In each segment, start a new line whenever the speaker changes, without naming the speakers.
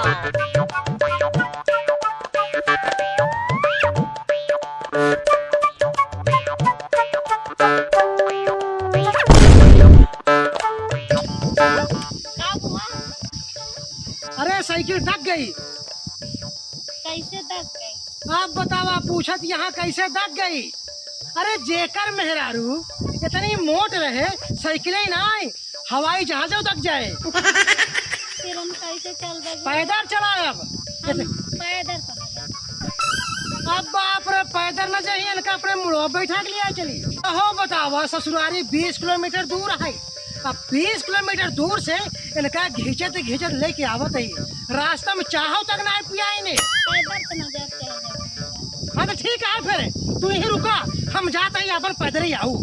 अरे साइकिल दब गई।
कैसे दब गई?
आप बतावा पूछत यहाँ कैसे दब गई। अरे जेकर मेहरारू इतनी मोट रहे साइकिल ही ना हवाई जहाजों तक जाए।
फिर हम कैसे चल रहे?
पैदल चला अब
पैदल
अब बाप रे पैदल न जाइए इनका अपने मुड़ो बैठा के लिया चली। हो बतावा ससुरारी 20 किलोमीटर दूर है। अब 20 किलोमीटर दूर से इनका घिंचत घिंचत लेके आवत है। रास्ता में चाहो तक ना पिया इन्हें।
पैदल तो न जा चल।
हाँ तो ठीक है फिर तू यही रुका हम जाते हैं अपन पैदल ही आऊ।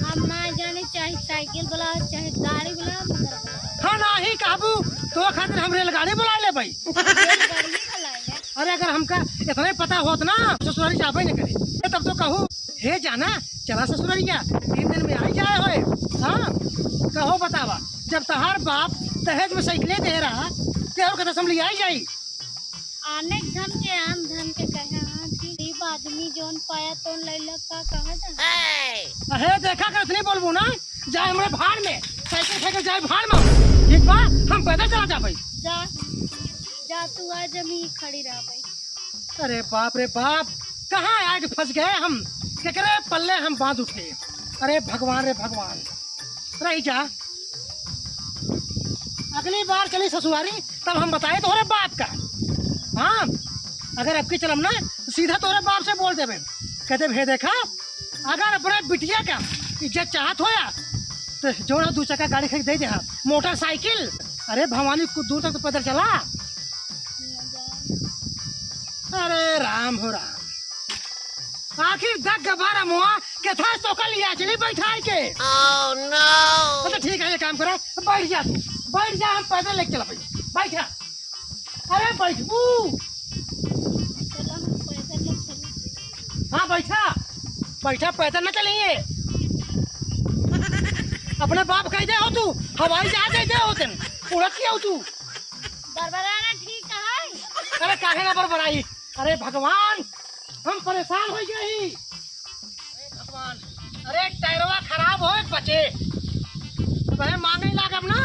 हम ना जाने चाहे साइकिल बुला चाहे गाड़ी बुला मगर
हाँ ना ही काबू तो खातिर हम रेलगाड़ी बुला ले भाई।
गाड़ी बुलाए।
अरे अगर हमका इतना पता होत ना ससुरारी जाबे न करे तब तो कहूँ हे जाना चला ससुरारिया 3 दिन में आई जाए होए। हाँ कहो बतावा जब तहार बाप दहेज में साइकिलें दे रहा ते और कथा समझ आई जाई।
आने धन के आम धन के कहे हाँ कि गरीब आदमी जोन पाया तो लैला का कहा था।
अरे देखा कर इतनी बोलबू ना जाए हमारे भाड़ में साइकिल फेंक जाए भाड़ में। ठीक बा हम पैदल चला जा भाई।
जा जा तू आज जमी खड़ी रह भाई।
अरे बाप रे बाप कहाँ आके फंस गए हम केकरे पल्ले हम बांध उठे। अरे भगवान रे भगवान रही जा अगली बार चली ससुरारी तब हम बताए तोहरे बाप का। हाँ अगर अब की चलम ना तो सीधा तोहरे बाप से बोल देवे कहते भे देखा अगर अपने बिटिया का इज्जत चाहत होया तो जोड़ा 2 चक्का गाड़ी खरीद दे दे मोटरसाइकिल। अरे भवानी कुछ दूर तक तो पैदल चला। अरे राम हो राम आखिर दग गबारा मुआ के था तो कल लिया चली बैठाई के।
Oh no!
तो ठीक है ये काम करो बैठ जा तू बैठ जा हम पैदल लेके चला भाई बैठा। अरे बैठबू
चलो हम पैदल ले चले।
हाँ बैठा बैठा पैदल न चलिए। अपने बाप कह दे हो तू हवाई जहाज दे हो तुम उड़त के हो तू।
बरबराना ठीक है।
अरे काहे ना पर बनाई। अरे भगवान हम परेशान हो गए। अरे भगवान अरे टायरवा खराब हो बचे तो मांगे लागब ना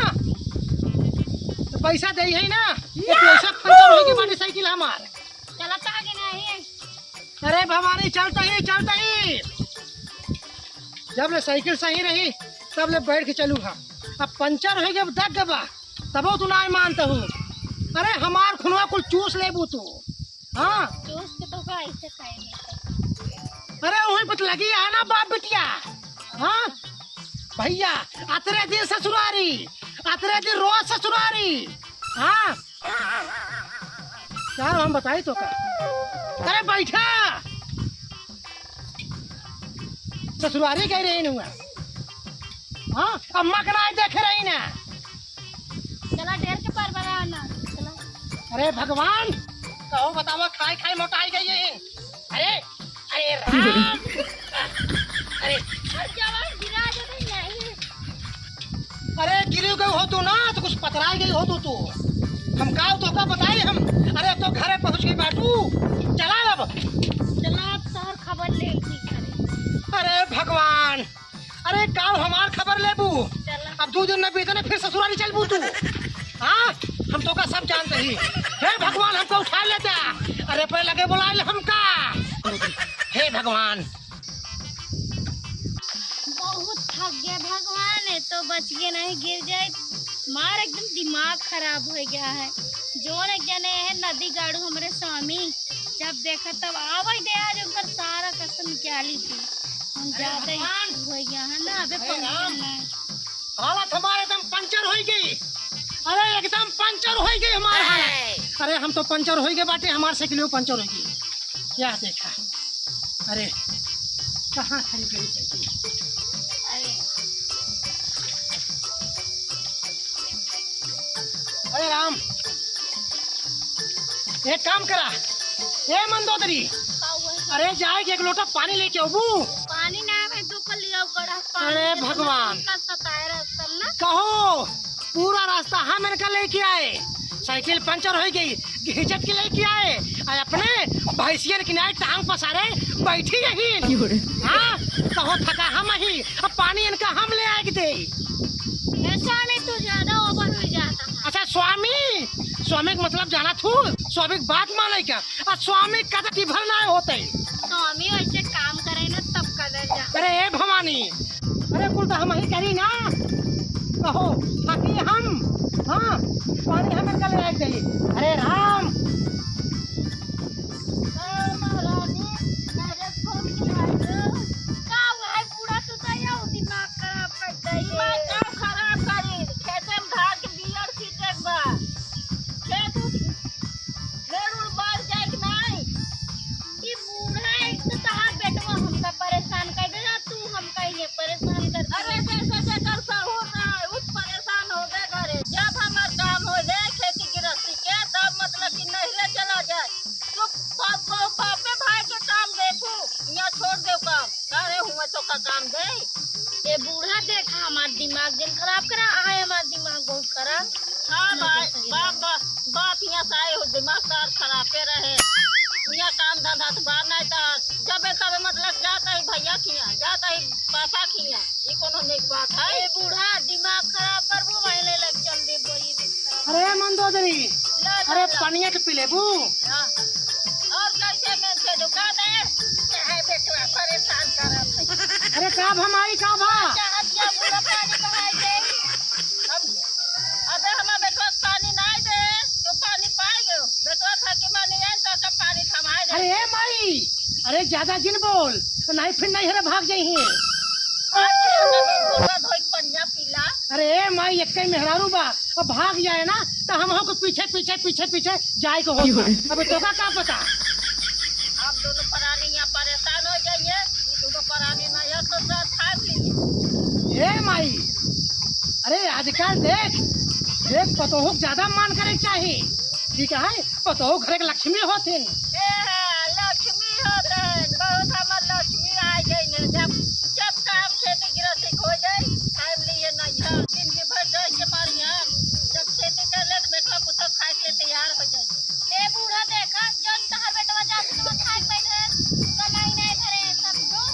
तो पैसा दे ही ना ये पैसा पंचर होगी मानी साइकिल हमार
चलता आगे नहीं।
अरे भवानी चलता ही जब ले साइकिल सही रही तब ले बैठ के चलू। हाँ अब पंचर हो गया दग गबा तबो तू ना मानता हूँ। अरे हमार खुनवा कुल चूस लेबू तू। हाँ
चूस के तो का ऐसे खाए नहीं।
अरे वही पत लगी है ना बाप बिटिया। हाँ भैया अतरे दिन ससुरारी अतरे दिन रोज ससुरारी। हाँ क्या हम बताई तो का। अरे बैठा ससुरारी कह रही हुआ। हाँ अम्मा का नाच देख रही ना।
चला ढेर के बरबराना चला।
अरे भगवान कहो बतावा खाई खाई मोटाई गई है। अरे अरे राम अरे
गिरा दे नहीं।
अरे गिरी गई हो तू ना तो कुछ पतराई गई हो तू हम का तो का बताई हम। अरे तो घरे पहुंच गई बाटू चला अब
चला अब शहर खबर ले थी।
अरे भगवान अरे काल हमार खबर लेबू
चला
अब 2 दिन न बीते ना फिर ससुराली चलबू तू। हाँ हम तो का सब जानते ही। हे भगवान हमको उठा लेता। अरे पे लगे बुला ले हमका। हे भगवान
बहुत थक गया भगवान है तो बच गए नहीं गिर जाए। मार एकदम दिमाग खराब हो गया है। जोन एक जने है नदी गाड़ू हमारे स्वामी जब देखा तब आवाज दे आज उनका सारा कसम निकाली थी। हम ज्यादा ही हो गया है ना अबे पहुंचना है।
हालत हमारे एकदम पंचर हो गई। अरे एकदम पंचर हो गई हमारे हालत। अरे हम तो पंचर हो गए बाटे हमारे साइकिल पंचर हो गई। क्या देखा अरे कहाँ खड़ी करी साइकिल। अरे राम एक काम करा ए मंदोदरी अरे जाए एक लोटा पानी लेके आबू।
पानी ना है तो कल लिया बड़ा पानी।
अरे भगवान
का सताए रहता ना।
कहो पूरा रास्ता हम इनका लेके आए साइकिल पंचर हो गई, घिचट के लेके आए और अपने भैंसियन किनारे टांग पसारे बैठी यही। हाँ कहो थका हम ही, अब पानी इनका हम ले आए दे।
स्वामी तू ज्यादा ओवर हो जाता है।
अच्छा स्वामी, स्वामी का मतलब जाना थू, स्वामी की बात माने क्या? और स्वामी कदा की भर ना होते।
स्वामी वैसे काम करे ना तब कदर जा।
अरे ए भवानी, अरे कुल तो हम ही करी ना, कहो थकी हम। हाँ पानी हमें कल ले दे। अरे राम
महारानी मेरे फोन की का भाई पूरा तो तैयार हो, दिमाग खराब कर दई।
दिमाग खराब करी खेते में धान के बियर सीटे बा खेत जरूर बढ़ जाए कि नहीं।
ई बूढ़ा एक तो तहार बेटवा हमका परेशान कर दे, तू हमका ये परेशान कर।
अरे जैसे कर सहूर ना उस परेशान हो गए घरे। जब हमार काम हो जाए खेती गृहस्थी के तब मतलब कि नहरे चला जाए तो बापे भाई के काम देखू या छोड़ दे काम। अरे हुए तो का काम दे।
ये बूढ़ा देखा हमार दिमाग दिन खराब करा आए, हमार दिमाग बहुत खराब।
हाँ भाई बाप यहाँ से आए हो दिमाग तार खराबे रहे। यहाँ काम धंधा तो बाहर नहीं था, जब तब मतलब जाता ही भैया खिया जाता ही पापा खिया, ये कोनो नेक बात है।
ये बूढ़ा दिमाग खराब कर वो वहीं लग चल दे बोरी बिस्तर।
अरे मंदोदरी, अरे पानिया के पी लेबू।
हाँ। और कैसे मैं से दुका दे चाहे बेटवा परेशान करत है।
अरे का भमाई का भा?
चाहत या पूरा पानी बहाई दे हम। अबे हमारा बेटवा पानी नहीं दे तो पानी पाए गयो, बेटवा खा के मानी है तो पानी थमाए दे।
अरे ए माई, अरे ज्यादा जिन बोल तो नहीं फिर नहीं हरे भाग जाई। अरे ए माई एक मेहरारू बा, अब भाग जाए ना तो हम को पीछे पीछे पीछे पीछे जाए को होगा। अब तो का पता।
आप दोनों प्राणी यहाँ परेशान हो जाइए, दोनों प्राणी ना यार तो साथ खा लीजिए।
ए माई, अरे आजकल देख देख पतोह ज्यादा मान करे चाहिए, ठीक है? पतोह घर के लक्ष्मी होते।
लक्ष्मी होते बहुत हमार लक्ष्मी आ गई। जब काम खेती गृहस्थी हो जाए टाइम लिए नहीं है जिंदगी भर जाए हमारे यहाँ। जब खेती कर ले तो बेटवा पुत्र खाए के तैयार हो जाए।
ए बूढ़ा देखा जन तहार बेटवा जात तो खाए बैठे कमाई नहीं करे समझो।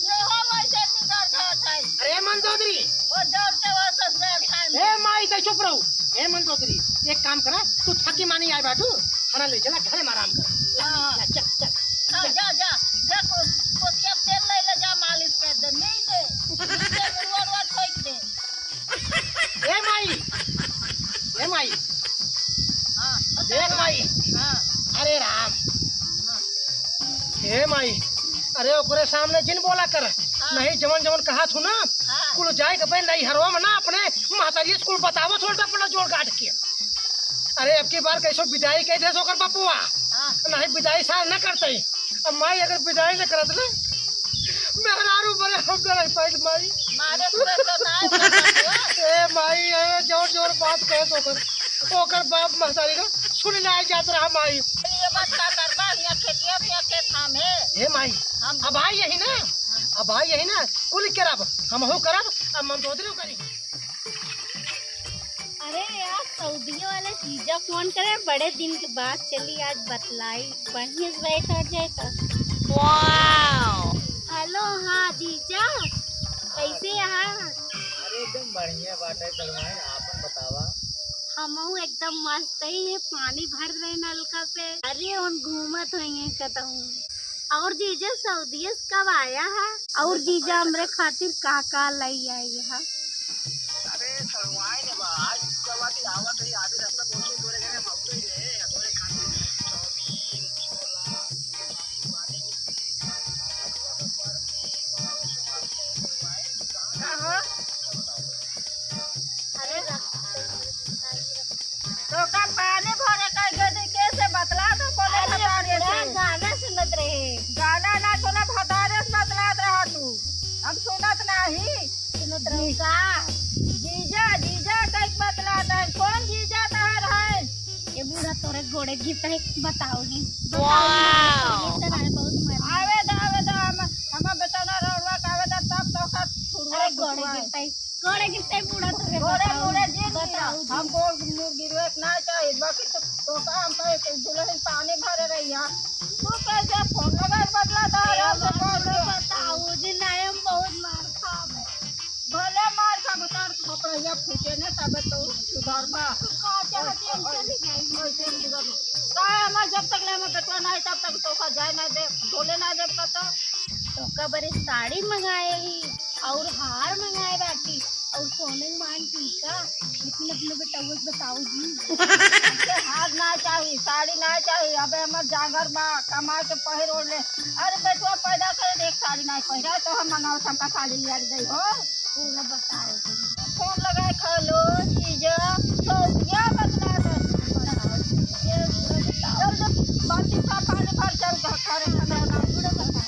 ये हो वैसे निकर जात है।
अरे मंदोदरी,
वो दौड़ के वो ससुराल टाइम।
ए माई तो चुप रहो। ए मंदोदरी, एक काम करा, तू थकी मानी आए बैठू, खाना ले चला घर में आराम कर।
हाँ।
चल चल
हाँ, जा कोसिया तेल ले जा मालिश कर दे नहीं दे नीचे रोड ठोक दे।
ए माई, ए माई,
हाँ
देख माई।
हाँ
अरे राम, ए माई, अरे ओकरे सामने जिन बोला कर। नहीं जवन जवन कहा थू ना
हाँ।
कुल जाए के भाई नहीं हरवा में ना अपने महतारी स्कूल बतावो थोड़ा अपना जोड़ काट के। अरे अब की बार कैसो विदाई कह दे सोकर बपुआ।
हाँ।
नहीं विदाई साल न करते। अब माई अगर विदाई न करत ना मेहरारू बड़े हम नहीं पाई माई।
मारे सुबह तो नहीं करना।
ए माई, ए जोर जोर बात कहे सोकर ओकर बाप महतारी ना सुन ना जात रहा माई।
ये बात का करबा यहाँ खेतिया में के थाम है।
ए माई, अब आई यही ना, अब आई यही ना कुल करब हम हो करब, अब मंदोदरी करी।
अरे यार सऊदी वाले जीजा फोन करे बड़े दिन के बाद, चली आज बतलाई बढ़िया से बैठा जाए तो।
Wow!
हेलो हाँ जीजा कैसे यहाँ?
अरे एकदम बढ़िया बात है सलमान, आपन बतावा।
हमहू एकदम मस्त ही है, पानी भर रहे नलका पे। अरे उन घूमत हुई कहूँ। और जीजा सऊदी से कब आया है? और जीजा हमरे खातिर का लाई आई है?
अरे सलमान ने आज जवाती आवत है आधी रास्ता पहुंचे तोरे घरे मौके रे तोरे खातिर चाउमीन छोला पानी
कहाँ?
अरे
तो का पानी भरे का गदे कैसे बतला तो कोने भतारे से
गाना सुनत रहे।
गाना ना सुना भतारे से बतलात रहा तू। हम सुनत नहीं
सुनत रहे का?
जीजा जीजा कई बतलाता है। कौन जीजा तहर है?
ये बूढ़ा तोरे घोड़े गीत है बताओगी।
Wow!
गीत है बहुत मजा।
आवे दा हम बताना रहुआ कावे दा तब तो का
अरे घोड़े गीत है गोड़े कितने बूढ़ा तुझे
गोड़े मोड़े जी
बताओ जी।
हमको गिरवे ना चाहिए बाकी तो काम करे दुल्हन पानी भरे रही है तू कैसे फोन लगा बदला
बताओ जी नहीं हम बहुत मार खावे
भले मार का बता खपड़िया फूटे ने तब तो सुधार बा
का चाहती हम चली गई
मैं जब तक ले मैं बेटवा नहीं तब तक तो का जाए ना दे बोले ना दे पता
तो कबरे साड़ी मंगाए ही और हार मंगाए बाटी और सोने मान टीका लेकिन अपने बेटा बताओ जी
हमके हार ना चाहिए साड़ी ना चाहिए अबे हमर जागर बा कमा के पहिर ओढ़ ले अरे बेटवा पैदा करे एक साड़ी नहीं पहिरा तो हम मंगाओ हमका साड़ी लिया के दई हो
पूरा बताओ जी
फोन लगाए खलो जीजा तो क्या बदला है जल्दी बाल्टी का पानी भर चल घर करे खाना बना पूरा बता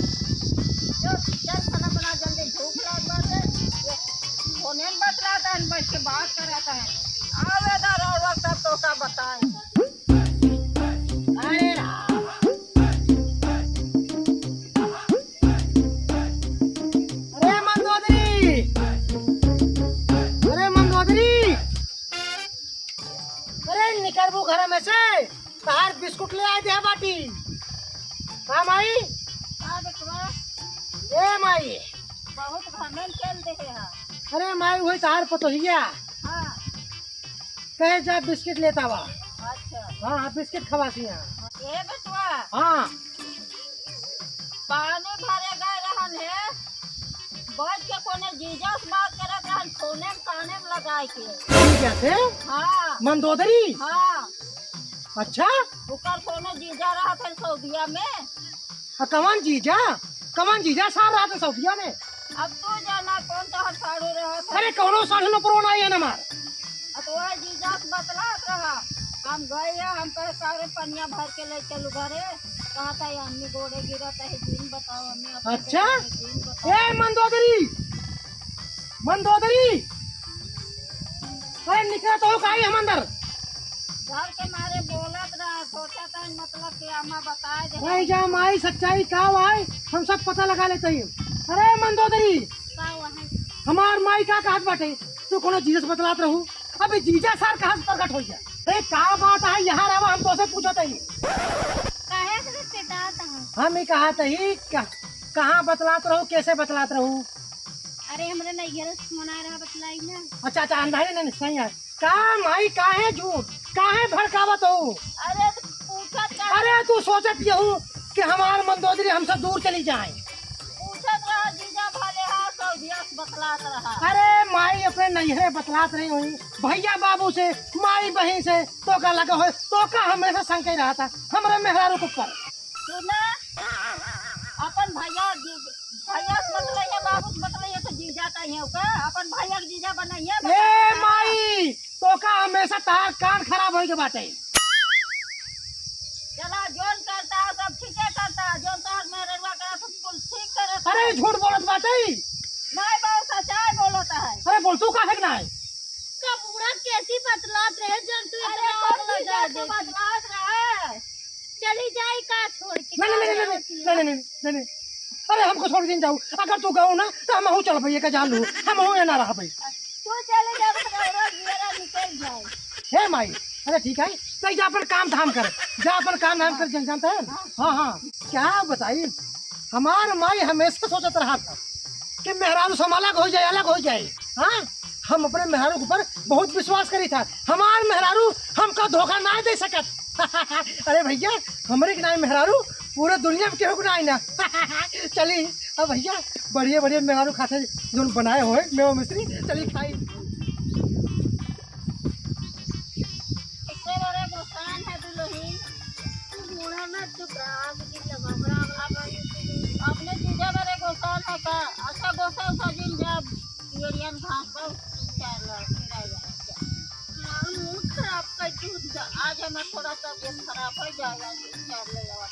चल खाना बना जल्दी भूख लग बात फोन में बतलाता है बैठ के बात कराता है आवेदार और वक्त अब तो का बताए
अरे राम। अरे मंदोदरी, अरे मंदोदरी, अरे निकल वो घर में से बाहर बिस्कुट ले आए थे बाटी। हाँ माई,
का बेटवा
ए माई,
बहुत घमंड चल रहे हैं
अरे माई वही तार पतोहिया
हाँ
कहे जा बिस्किट लेता हुआ।
अच्छा
हाँ हाँ बिस्किट खवासी यहाँ।
ये बेटवा
हाँ
पानी भरे गए रहन है बैठ के कोने जीजा से बात करत रहन फोने में काने में लगाए के
ठीक है से
हाँ
मंदोदरी।
हाँ
अच्छा
उकर कोने जीजा रहा थे सऊदिया में
कमान जीजा सार रहा था सऊदिया में।
अब तू जाना कौन तो हर साड़ू रहा था
अरे कौनो साढ़े नो पुराना है ना मार।
तो वह जीजा से बतलात रहा हम गए हम कहे सारे पनिया भर के ले चलू घरे कहा था ये अम्मी गोड़े गिरा था दिन बताओ अम्मी अपने
अच्छा?
बेटे के दिन बताओ
ए मंदोदरी, मंदोदरी, अरे निकला तो काई हम अंदर।
डर के मारे बोलत रहा सोचा था मतलब कि अम्मा बताए दे
भाई जा माई सच्चाई का भाई हम सब पता लगा लेते हैं। अरे मंदोदरी,
का वहाँ
हमार माई का कहत बाटे तू कोनो जीजा से बतलात रहू अबे जीजा सार कहाँ से प्रकट हो गया। अरे का बात है यहाँ रहा हम तो से पूछा था
काहे से रिश्तेदार था
हम ही कहा थी कहाँ बतलात रहू कैसे बतलात रहू।
अरे हमरे नैयर मना रहा बतलाई ना
अच्छा अच्छा अंधारे नहीं सही है का माई काहे झूठ काहे भड़कावत हो।
अरे तो पूछत का
अरे तू सोचत ये हूँ कि हमार मंदोदरी हमसे दूर चली जाए।
पूछत रहा जीजा भले हाँ सऊदिया से बतलात रहा
अरे माई अपने नैहरे बतलात नहीं हुई भैया बाबू से माई बहन से तो का लगा हो तो का हमेशा संग ही रहा था हमारे मेहरारू के ऊपर।
सुना अपन भैया भैया से बतलाइए बाबू से बतलाइए तो जीजा का ही का अपन भैया के जीजा बनाइए
ए माई तो का हमेशा तार कान खराब हो के बाटे।
चला जोन करता है सब ठीक है करता है जोन तार मेहरवा करा सब कुछ ठीक करे
अरे झूठ बोलत बाटे।
नहीं बहुत सच्चाई बोलता है
अरे बोल तू का फेंकना है।
का पूरा कैसी बतलात रहे जन तू
अरे
इतना आग
कौन
लगा
जीजा
दे
से बतलात रहा है
चली जाए का छोड़ के
नहीं नहीं नहीं नहीं नहीं नहीं नहीं अरे हमको छोड़ दिन जाऊ अगर तू गऊ ना तो हम चल भैया का जान लू हम ना रहा भाई।
तू चले जा रोज मेरा निकल जाए
हे माई अरे ठीक है तो जा अपन काम धाम कर जा अपन काम धाम कर जानता है। हाँ हाँ क्या बताइए हमार माई हमेशा सोचत रहा था कि मेहरारू से अलग हो जाए। हाँ हम अपने मेहरारू के ऊपर बहुत विश्वास करी था हमार मेहरारू हमको धोखा ना दे सकत। अरे भैया हमारे के नाम मेहरारू पूरे दुनिया में केहू नहीं ना। चली अब भैया बढ़िया बढ़िया मेहरारू खाते जो बनाए हुए मेवा मिश्री चली खाई।
इससे बड़े गुस्सान है दुल्हन तू बूढ़ा में चुप रहा मुझे लगा अपने जीजा बड़े गुस्सान है का अच्छा गुस्सा उसा जिन जब यूरियन घास पर चार मूड खराब करके आज हमें थोड़ा तबियत खराब हो जाएगा चार ले लगा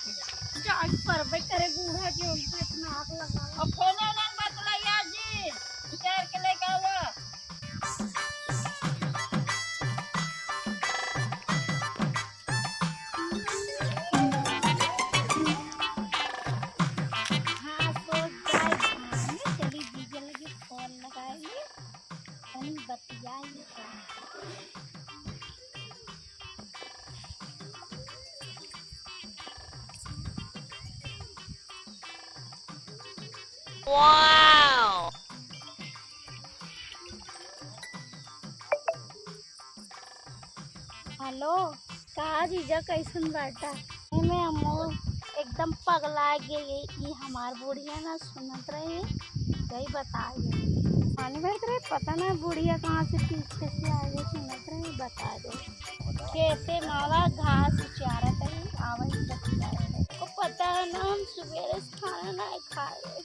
चाट पर बे करे बूढ़ा जो उनका इतना आग लगा
अब फोन नहीं बतलाइए जी चार के लेके आओ
हाँ तो जाए चली जीजे लगी फोन लगाएगी बतियाई का।
Wow!
हेलो, का जीजा कैसन बाटा? एमे अमोल एकदम पगला गई। ये हमार बुढ़िया ना सुनत रहे, यही बताइए। पानी भरत रहे, पता ना बुढ़िया कहाँ से पीछे से आगे सुनत रहे, बता दो। कैसे मावा घास चारत है, आवाज बतियाए है। को पता है ना, हम सुबह से खाना नहीं खा रहे।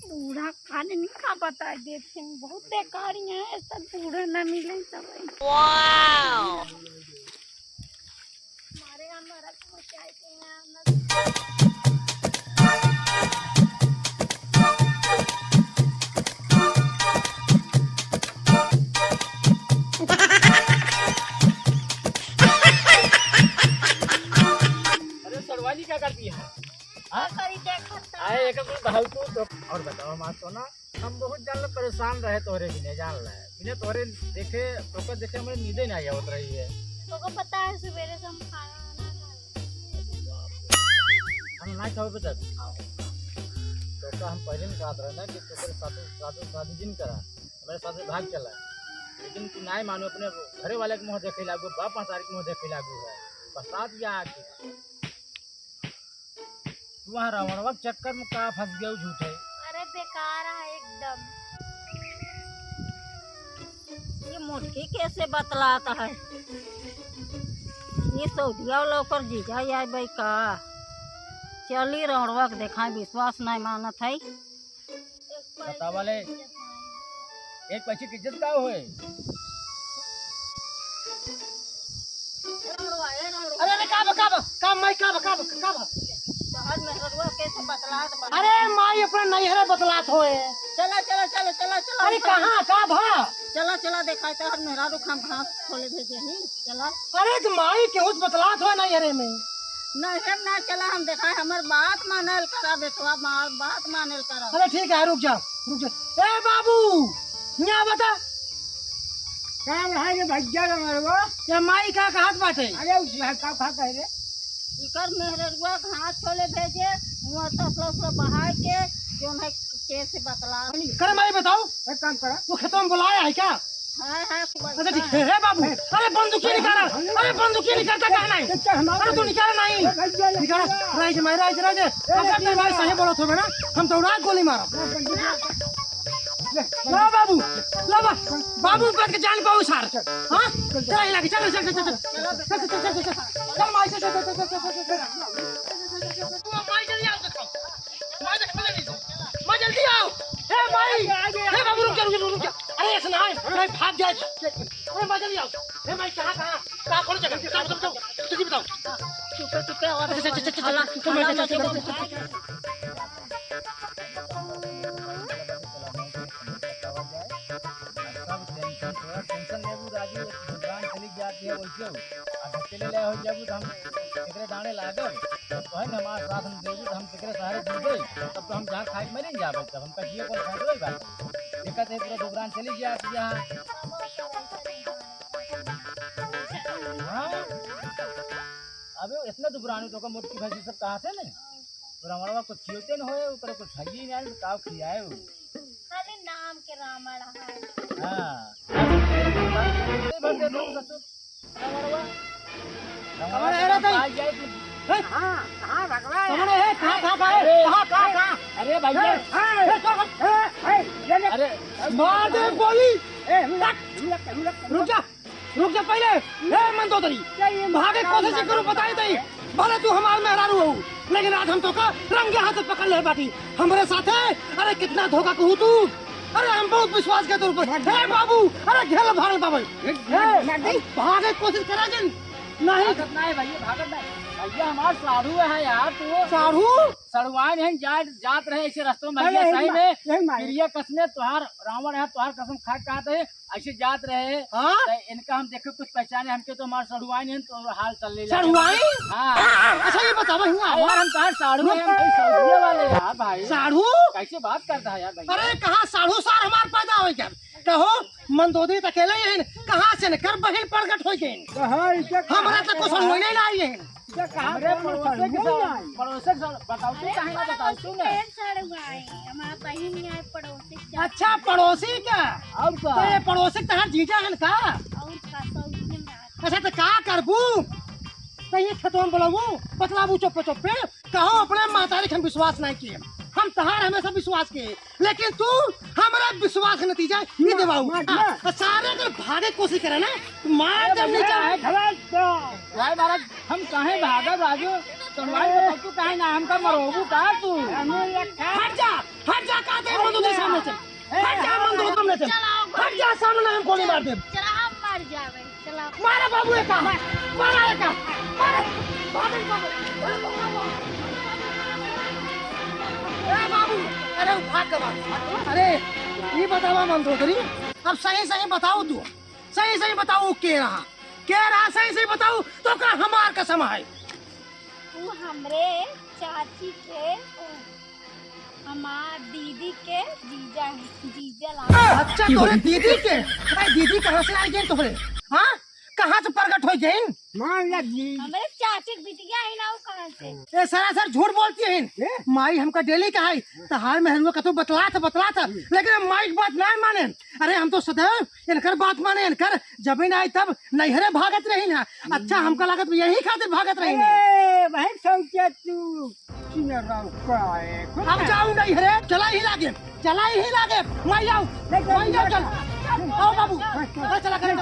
बूढ़ा खाने नहीं खा पाता देते हैं, बहुत बेकारियाँ हैं, सब बूढ़ा ना मिले सब।
Wow!
हमारे यहाँ नरक पहुँचाते हैं।
अरे सरवानी क्या करती है? हाँ?
करी देखा
आए एक भाव तो और बताओ माँ सोना, हम बहुत जान परेशान रहे तोरे बिने, जान रहे बिने तोरे देखे तो देखे हमें नींदे नहीं आवत रही है।
तो पता है सवेरे से हम खाना
हम ना खाओ बेटा, तो हम पहले में कहा रहे ना कि तो शादी दिन करा हमारे साथ भाग चला, लेकिन तू ना मानो, अपने घरे वाले के मुँह देखे लागू, बाप महतारी के मुँह देखे लागू है, बरसात या आके वहाँ रावणवा के चक्कर में का फंस गया झूठे।
अरे बेकार है एकदम।
ये मुर्गी कैसे बतलाता है? ये सऊदिया वाला ऊपर जीजा आए भाई का चली रौड़वा के देखा, विश्वास नहीं मानत है।
बता वाले एक पैसे की इज्जत का होए?
अरे अरे का माई का
आज मेहरवा कैसे बतलात बा?
अरे माई अपने नैहरे बतलात होए।
चला चला चला चला चला
अरे कहाँ का भा?
चला चला देखा तो हर मेहरा रुखा घास खोले भेजे ही चला।
अरे तो माई के उस बतलात होए नैहरे में।
नहर ना चला, हम देखा हमार बात मानल करा बेटवा, बात मानल करा।
अरे ठीक है, रुक जा। ए बाबू यहाँ बता
काम है ये भैया रमरवा।
ये माई का हाथ बाटे।
अरे उस का कह रे
इकर मेहरवा घास खोले भेजे, मुँह तसलो बहा के जो है कैसे बतला।
करे माई बताओ,
एक काम करा,
वो खेतों में बुलाया है क्या?
है
अच्छा ठीक है। हे बाबू, अरे बंदूकी निकाला, अरे बंदूकी निकलता कहाँ नहीं? अरे तू निकाला नहीं, निकाला। राइज माई राइज अगर नहीं भाई सही बोलो तो ना, हम तो रात गोली मारा। ला बाबू, ला बाबू पर के जान पाओ सार। हाँ चल हिला के, चल चल चल चल चल माई चल चल चल चल। तू माई जल्दी आओ, देखो माई देख माई जल्दी आओ। हे माई, हे बाबू रुक जा। अरे ऐसा ना है, अरे भाग जाए। अरे माई जल्दी आओ। हे माई कहाँ खोलो जगह, बताओ तुझे बताओ।
चुपे और
टेंशन लेबू राजू, दुकान चली जाती है वैसे अकेले ले हो जाबू तो हम एकरे डाणे लागल तो है ना, हमारे साथ हम देबू तो हम एकरे सहारे जुड़ गए, तब तो हम जहाँ खाए मरे जाबे, तब हम कहिए कौन खाए रही बात दिक्कत है। पूरा दुकान चली जाती है। हाँ अबे इतना दुबरानी तो का मोटी भाजी सब कहाँ से नहीं, पूरा हमारा कुछ खियोते न होए, ऊपर कुछ खाई नहीं तो काव खियाए हो,
खाली नाम के रामड़ है।
हाँ अरे भैया अरे
मार दे गोली। रुक जा पहले। मंदोदरी भागे कोशिश करो, बताई दई भले तू हमार मेहरारू हो, लेकिन आज हम तो का रंगे हाथ पकड़ ले बाटी हमारे साथ है। अरे कितना धोखा कहू तू, अरे हम बहुत विश्वास के तौर पर। हे बाबू, अरे घेर भागे बाबू, भागे कोशिश करा जन नहीं
भागत नहीं भैया, भागत नहीं भैया हमार साधु है यार, तू
साढ़ू
सड़ुआन है जात रहे ऐसे रास्तों में भैया सही में प्रिय कसने तुहार रावण है तुहार कसम खा कहते है ऐसे जात रहे।
हाँ
तो इनका हम देखे कुछ पहचाने हमके तो हमारे सड़ुआन है तो हाल चल ले
साढ़ुआई
हाँ
अच्छा ये बताओ
यार हम तुहार साधु है, हम सड़ुए वाले यार भाई
साढ़ू
कैसे बात करता है यार भैया।
अरे कहाँ साढ़ू सार हमार पैदा हो गया कहो मंदोदी तो अकेले ही कहाँ से न कर बहिल प्रगट हो गए हमारा तो कुछ होने नहीं आई है
हमरे पड़ोसे बताओ तू कहीं ना बताओ तू ना।
हमारा बहन है पड़ोसी से।
अच्छा पड़ोसी क्या
अब
तो ये पड़ोसी तहार जीजा है का
और का सौजी में
अच्छा तो का करबू तो ये खेतों में बोलबू बतलाबू चुप चुप कहो अपने मातारी के हम विश्वास नहीं किए हम तहार हमेशा विश्वास किए लेकिन तू हमारा विश्वास का नतीजा ये दिवाऊ सारे तो भागे कोशिश करे ना मार जब नीचे
भाई महाराज हम कहे भागा बाजू सुनवाई तो तू कहे ना हमका मरोबू का तू
हट जा का दे मंदोदी सामने चल हट जा मंदोदी सामने चल हट जा सामने हम गोली मार दे
चला हम मर जावे चला
मारा बाबू का मारा का मारा बाबू ए बाबू अरे भाग के बाबू अरे ये बतावा मंदोदरी अब सही बताओ तू सही बताओ के रहा सही बताओ तो का हमार कसम है
तू हमरे चाची के हमार दीदी के जीजा ला।
अच्छा तोरे दीदी के अरे दीदी कहाँ से आई गई तोरे हाँ कहाँ से प्रकट हो गई
हमारे चाची की बिटिया है ना वो कहाँ से।
ये सरासर झूठ बोलती है माई हमका डेली कहा तो हाल में हरुआ कतो बतला था लेकिन माई की बात नहीं माने। अरे हम तो सदैव इनकर बात माने इनकर जमीन आई तब नैहरे भागत रही ना। अच्छा हमका लागत यही खातिर भागत रही अब जाऊ नैहरे चला ही लागे माई जाऊ चल आओ बाबू चला करें